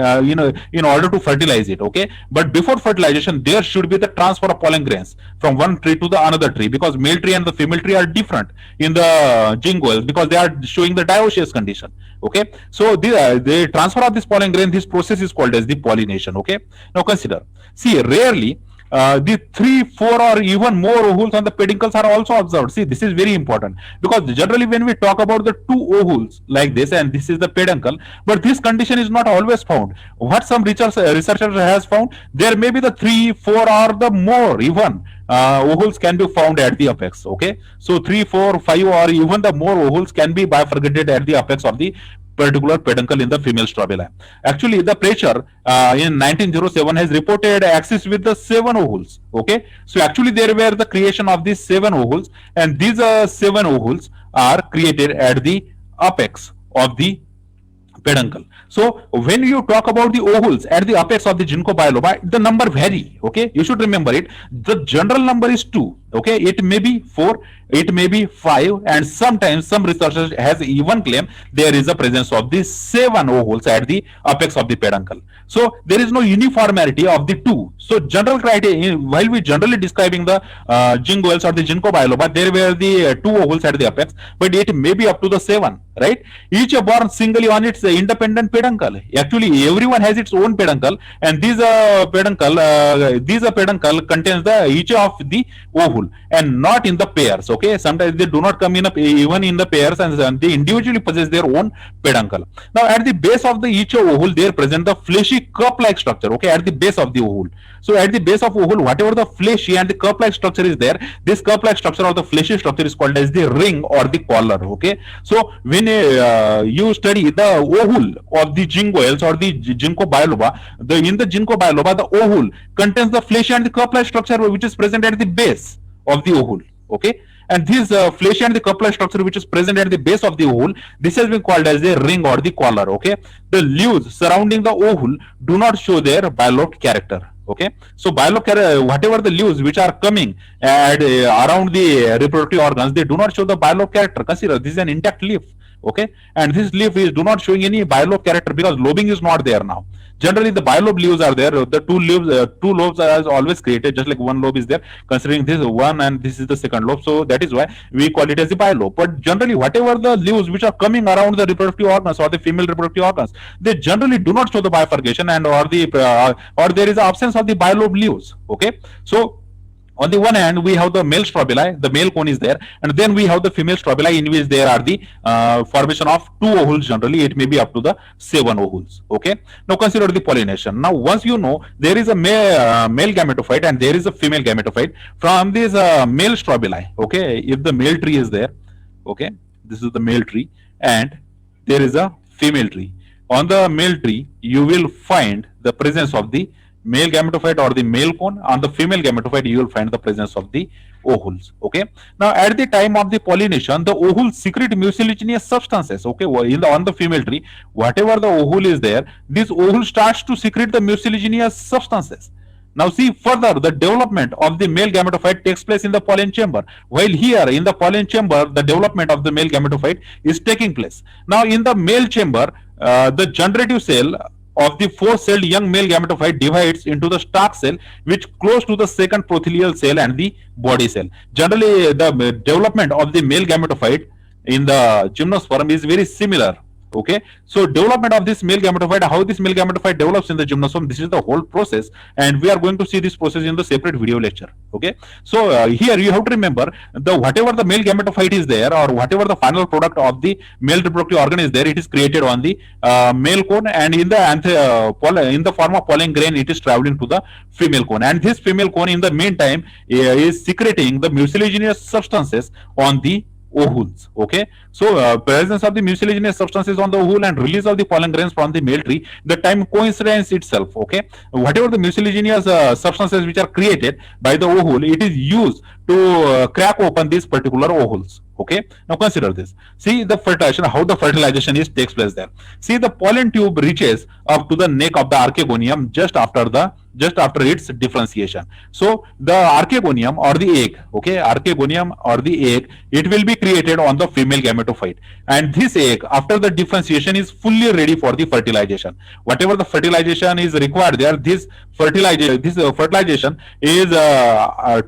in order to fertilize it. Okay, but before fertilization, there should be the transfer of pollen grains from one tree to the another tree, because male tree and the female tree are different in the ginkgoes, because they are showing the dioecious condition. Okay, so the transfer of this pollen grain, this process is called as the pollination. Okay, now consider, see, rarely the 3, 4, or even more ovules on the peduncles are also observed. See, this is very important, because generally when we talk about the two ovules like this, and this is the peduncle, but this condition is not always found. What some researchers has found, there may be the 3, 4, or the more even ovules can be found at the apex. Okay, so 3, 4, 5, or even the more ovules can be bifurcated at the apex of the particular peduncle in the female strobili. Actually, the Preacher in 1907 has reported axis with the 7 ovules. Okay, so actually there were the creation of these 7 ovules, and these 7 ovules are created at the apex of the peduncle. So when you talk about the ovules at the apex of the ginkgo biloba, the number vary. Okay, you should remember it. The general number is 2. Okay, it may be 4, it may be 5, and sometimes some researchers has even claimed there is a presence of the 7 ovules at the apex of the peduncle. So there is no uniformity of the 2. So general criteria, while we generally describing the ginkgoes or the ginkgo biloba, there were the 2 ovules at the apex, but it may be up to the 7, right? Each are born singly on its independent peduncle. Actually, everyone has its own peduncle, and these peduncle contains the each of the ovule, and not in the pairs. Okay, sometimes they do not come in even in the pairs, and they individually possess their own peduncle. Now at the base of the each ovule, there present the fleshy cup-like structure. Okay, at the base of the ovule. So at the base of ovule, whatever the fleshy and the cup-like structure is there, this cup-like structure or the fleshy structure is called as the ring or the collar. Okay, so when you study the ovule of the ginkgoes or the ginkgo biloba, in the ginkgo biloba, the ovule contains the fleshy and the cup-like structure which is present at the base of the ovule. Okay, and this fleshy and the cup-like structure which is present at the base of the ovule, this has been called as a ring or the collar. Okay, the leaves surrounding the ovule do not show their bilobed character. Okay, so bilobed, whatever the leaves which are coming around the reproductive organs, they do not show the bilobed character. Consider this is an intact leaf. Okay, and this leaf is do not showing any bilobe character, because lobing is not there now. Generally the bilobe leaves are there, the two lobes are always created, just like one lobe is there, considering this one and this is the second lobe, so that is why we call it as the bilobe. But generally whatever the leaves which are coming around the reproductive organs or the female reproductive organs, they generally do not show the bifurcation, and or there is absence of the bilobe leaves. Okay, so on the one hand, we have the male strobili, the male cone is there, and then we have the female strobili, in which there are the formation of 2 ovules. Generally, it may be up to the 7 ovules. Okay. Now consider the pollination. Now, once you know there is a male gametophyte and there is a female gametophyte, from this male strobili, okay, if the male tree is there, okay, this is the male tree, and there is a female tree. On the male tree, you will find the presence of the male gametophyte or the male cone. On the female gametophyte, you will find the presence of the ovules. Okay. Now, at the time of the pollination, the ovules secrete mucilaginous substances. Okay, on the female tree, whatever the ovule is there, this ovule starts to secrete the mucilaginous substances. Now see further, the development of the male gametophyte takes place in the pollen chamber, while here in the pollen chamber, the development of the male gametophyte is taking place. Now in the male chamber, the generative cell of the 4-celled young male gametophyte divides into the stalk cell, which close to the second prothelial cell and the body cell. Generally, the development of the male gametophyte in the gymnosperm is very similar. Okay, so development of this male gametophyte, how this male gametophyte develops in the gymnosperm, this is the whole process, and we are going to see this process in the separate video lecture. Okay, so here you have to remember the whatever the male gametophyte is there, or whatever the final product of the male reproductive organ is there, it is created on the male cone, and in the in the form of pollen grain, it is traveling to the female cone, and this female cone in the meantime is secreting the mucilaginous substances on the ovules. Okay, so presence of the mucilaginous substances on the ovule and release of the pollen grains from the male tree, the time coincidence itself. Okay, whatever the mucilaginous substances which are created by the ovule, it is used to crack open these particular ovules. Okay, now consider this. See the fertilization, how the fertilization is takes place there. See, the pollen tube reaches up to the neck of the archegonium just after its differentiation. So the archegonium or the egg, okay, archegonium or the egg, it will be created on the female gametophyte, and this egg after the differentiation is fully ready for the fertilization. Whatever the fertilization is required there, this fertilization is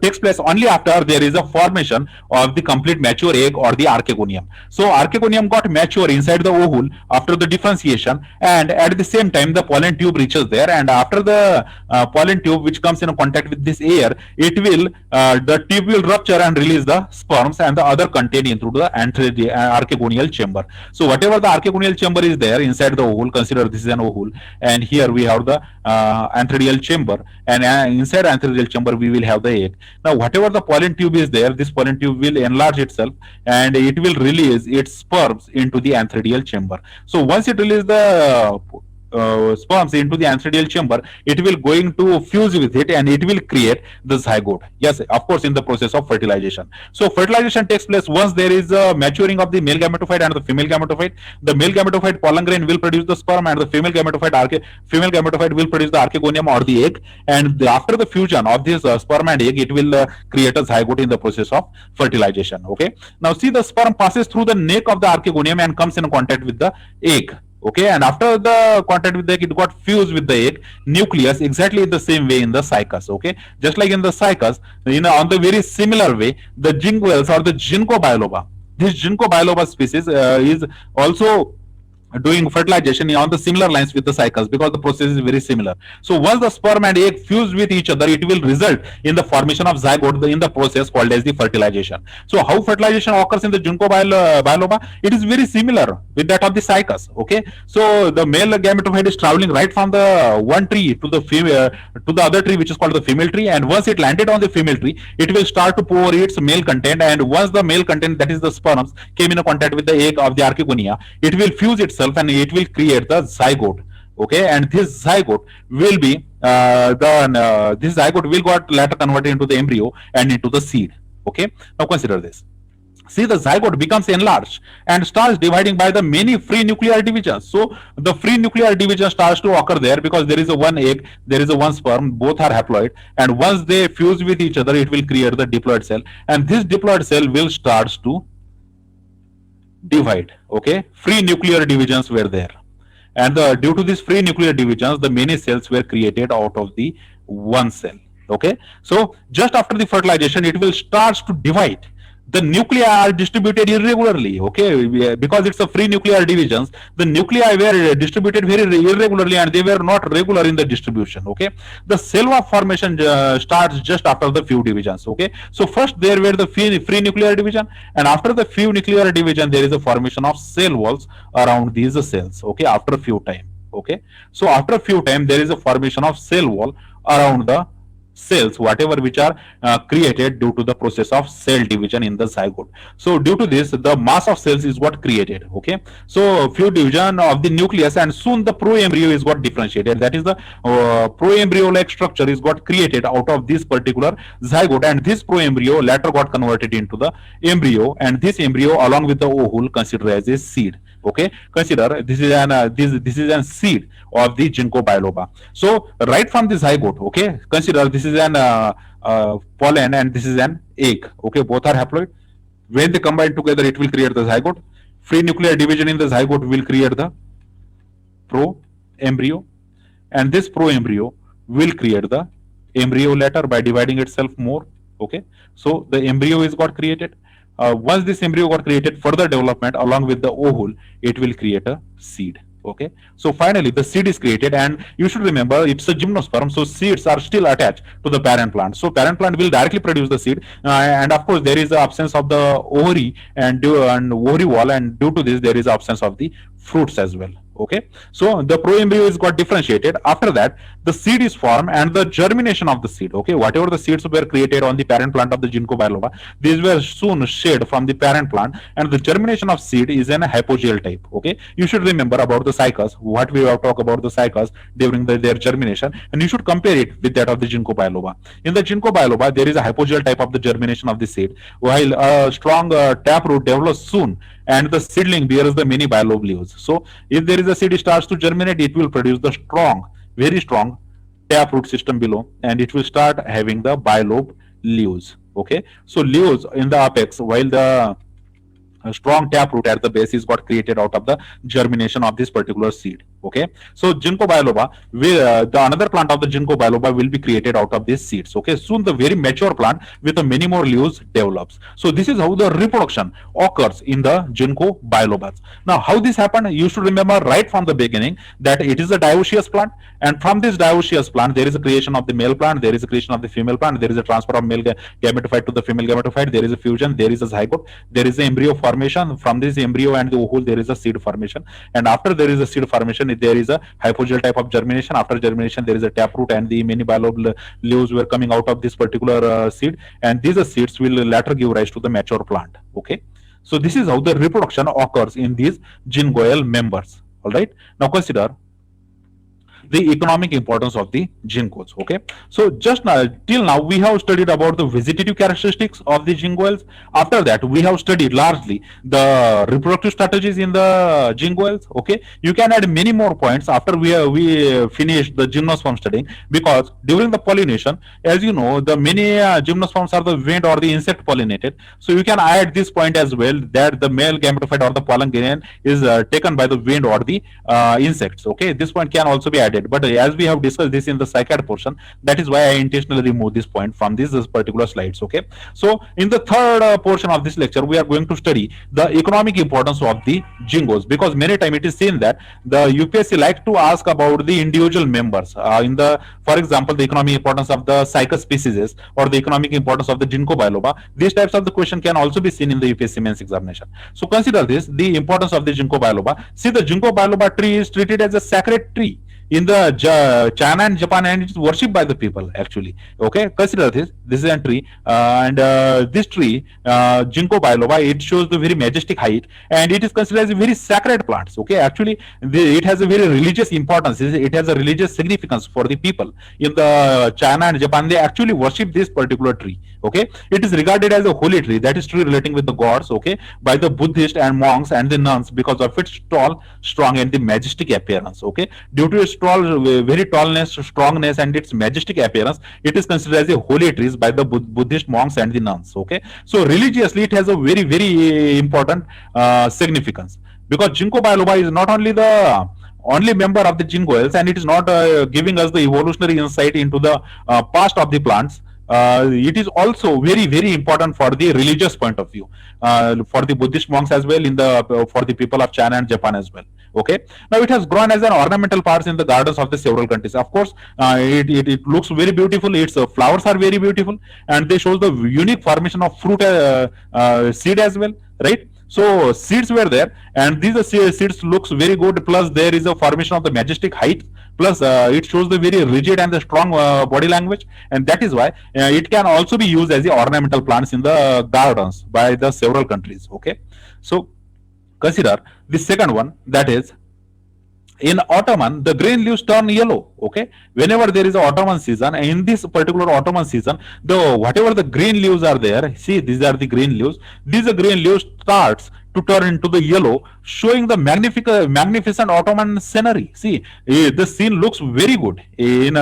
takes place only after there is a formation of the complete mature egg or the archegonium. So archegonium got mature inside the ovule after the differentiation, and at the same time the pollen tube reaches there, and after the pollen tube which comes in contact with this air, it will the tube will rupture and release the sperms and the other content into the archegonial chamber. So whatever the archegonial chamber is there inside the ovule, consider this is an ovule, and here we have the antheridial chamber, and inside antheridial chamber we will have the egg. Now whatever the pollen tube is there, this pollen tube will enlarge itself and it will release its sperms into the antheridial chamber. So once it releases the sperms into the antheridial chamber, it will going to fuse with it and it will create the zygote. Yes, of course, in the process of fertilization. So fertilization takes place once there is a maturing of the male gametophyte and the female gametophyte. The male gametophyte pollen grain will produce the sperm, and the female gametophyte will produce the archegonium or the egg. And after the fusion of this sperm and egg, it will create a zygote in the process of fertilization. Okay. Now see, the sperm passes through the neck of the archegonium and comes in contact with the egg. Okay, and after the contact with the egg, it got fused with the egg nucleus exactly in the same way in the cycas. Okay, just like in the cycas, on the very similar way, the jinguels or the ginkgo biloba, this ginkgo biloba species is also doing fertilization on the similar lines with the cycles, because the process is very similar. So once the sperm and egg fuse with each other, it will result in the formation of zygote in the process called as the fertilization. So how fertilization occurs in the ginkgo biloba? It is very similar with that of the cycas. Okay, so the male gametophyte is traveling right from the one tree to the female to the other tree, which is called the female tree, and once it landed on the female tree, it will start to pour its male content, and once the male content, that is the sperms, came in contact with the egg of the archegonia, it will fuse itself and it will create the zygote. Okay, and this zygote will be this zygote will got later converted into the embryo and into the seed. Okay, now consider this. See, the zygote becomes enlarged and starts dividing by the many free nuclear divisions. So the free nuclear division starts to occur there, because there is a one egg, there is a one sperm, both are haploid, and once they fuse with each other, it will create the diploid cell, and this diploid cell will starts to divide. Okay, free nuclear divisions were there, and due to these free nuclear divisions, the many cells were created out of the one cell. Okay, so just after the fertilization, it will starts to divide. The nuclei are distributed irregularly. Okay, because it's a free nuclear divisions, the nuclei were distributed very irregularly and they were not regular in the distribution. Okay, the cell wall formation starts just after the few divisions. Okay, so first there were the free nuclear division, and after the few nuclear division, there is a formation of cell walls around these cells. Okay, after a few time. Okay, so after a few time, there is a formation of cell wall around the cells, whatever which are created due to the process of cell division in the zygote. So due to this, the mass of cells is what created. Okay, so few division of the nucleus, and soon the proembryo is got differentiated. That is the proembryo like structure is got created out of this particular zygote, and this proembryo later got converted into the embryo, and this embryo along with the ovule considered as a seed. Okay, consider this is an this is an seed of the ginkgo biloba. So right from the zygote, okay, consider this is an pollen and this is an egg. Okay, both are haploid. When they combine together, it will create the zygote. Free nuclear division in the zygote will create the proembryo, and this proembryo will create the embryo later by dividing itself more. Okay, so the embryo is got created. once this embryo got created, further development along with the ovule, it will create a seed. Okay, so finally the seed is created, and you should remember it's a gymnosperm, so seeds are still attached to the parent plant. So parent plant will directly produce the seed, and of course there is the absence of the ovary and ovary wall, and due to this there is absence of the fruits as well. Okay, so the proembryo is got differentiated. After that, the seed is formed and the germination of the seed. Okay, whatever the seeds were created on the parent plant of the ginkgo biloba, these were soon shed from the parent plant, and the germination of seed is in a hypogel type. Okay, you should remember about the cycles, what we have talked about the cycles during their germination, and you should compare it with that of the ginkgo biloba. In the ginkgo biloba, there is a hypogel type of the germination of the seed, while a strong taproot develops soon, and the seedling bears the many bilobe leaves. So if there is a seed starts to germinate, it will produce the strong, very strong taproot system below, and it will start having the bilobe leaves. Okay, so leaves in the apex, while the a strong taproot at the base is got created out of the germination of this particular seed. Okay, so ginkgo biloba will, the another plant of the ginkgo biloba will be created out of these seeds. Okay, soon the very mature plant with a many more leaves develops. So this is how the reproduction occurs in the ginkgo bilobas. Now how this happened, you should remember right from the beginning that it is a dioecious plant, and from this dioecious plant there is a creation of the male plant, there is a creation of the female plant, there is a transfer of male gametophyte to the female gametophyte, there is a fusion, there is a zygote, there is an embryo formation. From this embryo and the ovule there is a seed formation, and after there is a seed formation there is a hypogel type of germination. After germination there is a taproot, and the many bilobe leaves were coming out of this particular seed, and these seeds will later give rise to the mature plant. Okay, so this is how the reproduction occurs in these gingoil members. All right, now consider the economic importance of the ginkgos. Okay, so just now, till now we have studied about the vegetative characteristics of the ginkgoils. After that we have studied largely the reproductive strategies in the ginkgoils. Okay, you can add many more points after we finish the gymnosperm studying, because during the pollination, as you know, the many gymnosperms are the wind or the insect pollinated. So you can add this point as well, that the male gametophyte or the pollen grain is taken by the wind or the insects. Okay, this point can also be added, but as we have discussed this in the cycad portion, that is why I intentionally removed this point from this particular slides. Okay, so in the third portion of this lecture we are going to study the economic importance of the jingos, because many times it is seen that the UPSC like to ask about the individual members in the, for example, the economic importance of the cycas species or the economic importance of the ginkgo biloba. These types of the question can also be seen in the UPSC mains examination. So consider this, the importance of the ginkgo biloba. See, the ginkgo biloba tree is treated as a sacred tree in the China and Japan, and it is worshipped by the people actually. Okay, consider this. This is a tree, and this tree, ginkgo biloba, it shows the very majestic height, and it is considered as a very sacred plant. Okay, actually, it has a very religious importance. It has a religious significance for the people in the China and Japan. They actually worship this particular tree. Okay, it is regarded as a holy tree, that is tree relating with the gods. Okay, by the Buddhist and monks and the nuns, because of its tall, strong, and the majestic appearance. Okay, due to its tall, very tallness, strongness, and its majestic appearance, it is considered as a holy tree by the Buddhist monks and the nuns. Okay, so religiously it has a very, very important significance, because ginkgo biloba is not only the only member of the gingoils, and it is not giving us the evolutionary insight into the past of the plants. It is also very, very important for the religious point of view, for the Buddhist monks as well, in the for the people of China and Japan as well. Okay, now it has grown as an ornamental part in the gardens of the several countries. Of course, it looks very beautiful. Its flowers are very beautiful, and they show the unique formation of fruit seed as well, right? So seeds were there, and these seeds looks very good. Plus, there is a formation of the majestic height. Plus, it shows the very rigid and the strong body language, and that is why it can also be used as the ornamental plants in the gardens by the several countries. Okay, so consider the second one, that is, in autumn the green leaves turn yellow. Okay, whenever there is a autumn season, in this particular autumn season, the whatever the green leaves are there, see, these are the green leaves, these green leaves starts to turn into the yellow, showing the magnificent autumn scenery. See, the scene looks very good. In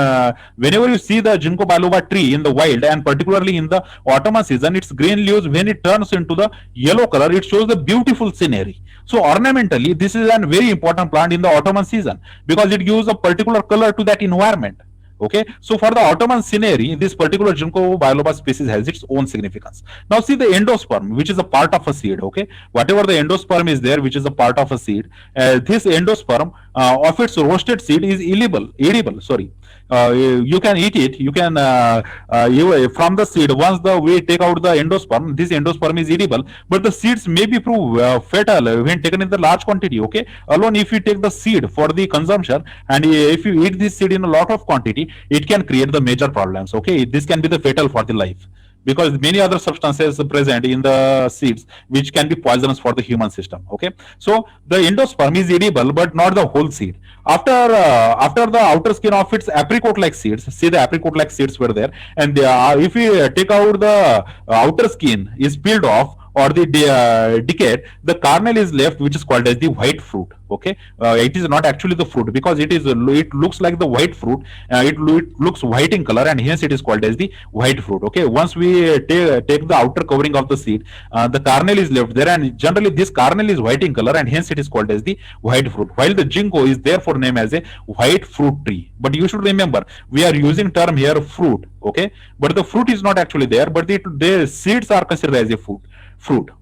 whenever you see the ginkgo biloba tree in the wild, and particularly in the autumn season, its green leaves, when it turns into the yellow color, it shows the beautiful scenery. So ornamentally, this is a very important plant in the autumn season, because it gives a particular color to that environment. Okay, so for the Ottoman scenery, this particular Ginkgo biloba species has its own significance. Now see the endosperm, which is a part of a seed. Okay, whatever the endosperm is there, which is a part of a seed, this endosperm of its roasted seed is edible. Sorry, you can eat it. You can from the seed. Once we take out the endosperm, this endosperm is edible, but the seeds may be prove fatal when taken in the large quantity. Okay, alone if you take the seed for the consumption, and if you eat this seed in a lot of quantity, it can create the major problems. Okay, this can be the fatal for the life, because many other substances present in the seeds which can be poisonous for the human system. Okay, so the endosperm is edible but not the whole seed. After the outer skin of its apricot like seeds, see the apricot like seeds were there, and if we take out the outer skin is peeled off or the decayed, the kernel is left, which is called as the white fruit. Okay, it is not actually the fruit, because it looks like the white fruit. It looks white in color, and hence it is called as the white fruit. Okay, once we take the outer covering of the seed, the kernel is left there, and generally this kernel is white in color, and hence it is called as the white fruit. While the ginkgo is therefore named as a white fruit tree. But you should remember, we are using term here fruit. Okay, but the fruit is not actually there, but the seeds are considered as a fruit.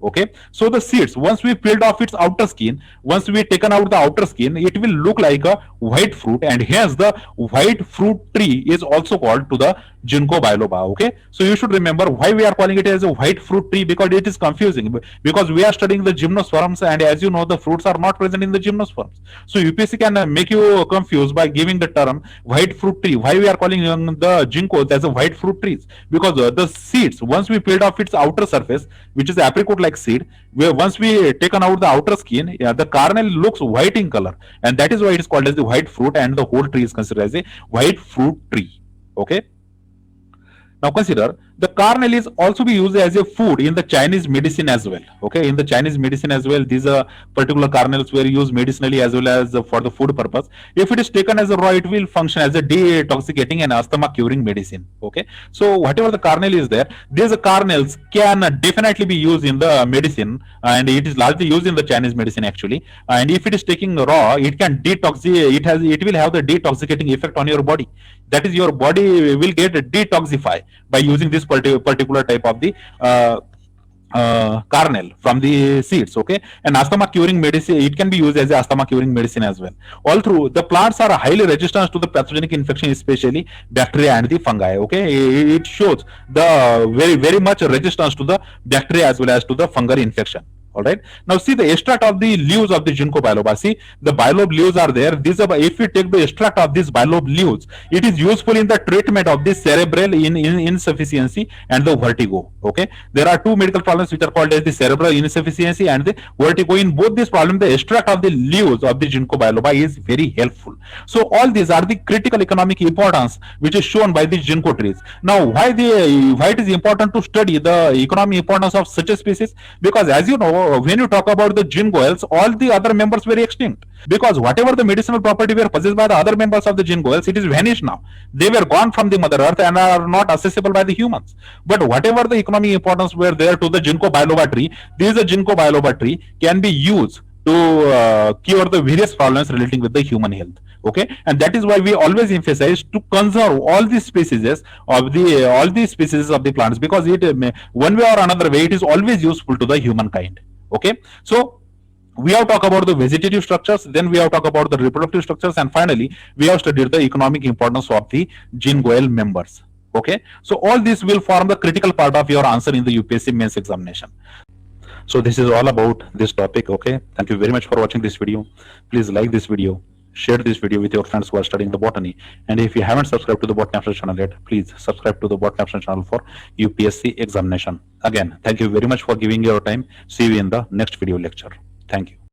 Okay, so the seeds, once we peeled off its outer skin, once we taken out the outer skin, it will look like a white fruit, and hence the white fruit tree is also called to the ginkgo biloba. Okay, so you should remember why we are calling it as a white fruit tree, because it is confusing, because we are studying the gymnosperms, and as you know, the fruits are not present in the gymnosperms. So UPSC can make you confused by giving the term white fruit tree. Why we are calling the ginkgos as a white fruit trees? Because the seeds, once we peeled off its outer surface, which is apricot like seed, where once we taken out the outer skin, the kernel looks white in color, and that is why it is called as the white fruit, and the whole tree is considered as a white fruit tree. Okay, now consider the kernel is also be used as a food in the Chinese medicine as well. Okay, in the Chinese medicine as well, these particular kernels were used medicinally as well as for the food purpose. If it is taken as a raw, it will function as a detoxicating and asthma curing medicine. Okay, so whatever the kernel is there, these kernels can definitely be used in the medicine, and it is largely used in the Chinese medicine actually. And if it is taken raw, it can it will have the detoxicating effect on your body. That is, your body will get detoxify by using this particular type of the kernel from the seeds. Okay, and asthma curing medicine, it can be used as a asthma curing medicine as well. All through the plants are highly resistant to the pathogenic infection, especially bacteria and the fungi. Okay, it shows the very much resistance to the bacteria as well as to the fungal infection. All right, now see the extract of the leaves of the ginkgo biloba. See, the bilobe leaves are there. These are, if we take the extract of these bilobe leaves, it is useful in the treatment of the cerebral insufficiency and the vertigo. Okay, there are two medical problems which are called as the cerebral insufficiency and the vertigo. In both these problems, the extract of the leaves of the ginkgo biloba is very helpful. So all these are the critical economic importance which is shown by the ginkgo trees. Now why it is important to study the economic importance of such a species? Because as you know, when you talk about the ginkgoels, all the other members were extinct, because whatever the medicinal property were possessed by the other members of the ginkgoels, it is vanished now. They were gone from the mother earth and are not accessible by the humans. But whatever the economic importance were there to the ginkgo biloba tree, this ginkgo biloba tree can be used to cure the various problems relating with the human health. Okay, and that is why we always emphasize to conserve all these species of the plants, because it one way or another way, it is always useful to the humankind. Okay, so we have talked about the vegetative structures, then we have talked about the reproductive structures, and finally we have studied the economic importance of the ginkgoel members. Okay, so all this will form the critical part of your answer in the UPSC mains examination. So this is all about this topic. Okay, thank you very much for watching this video. Please like this video, share this video with your friends who are studying the botany, and if you haven't subscribed to the Botany After channel yet, please subscribe to the Botany After channel for UPSC examination. Again, thank you very much for giving your time. See you in the next video lecture. Thank you.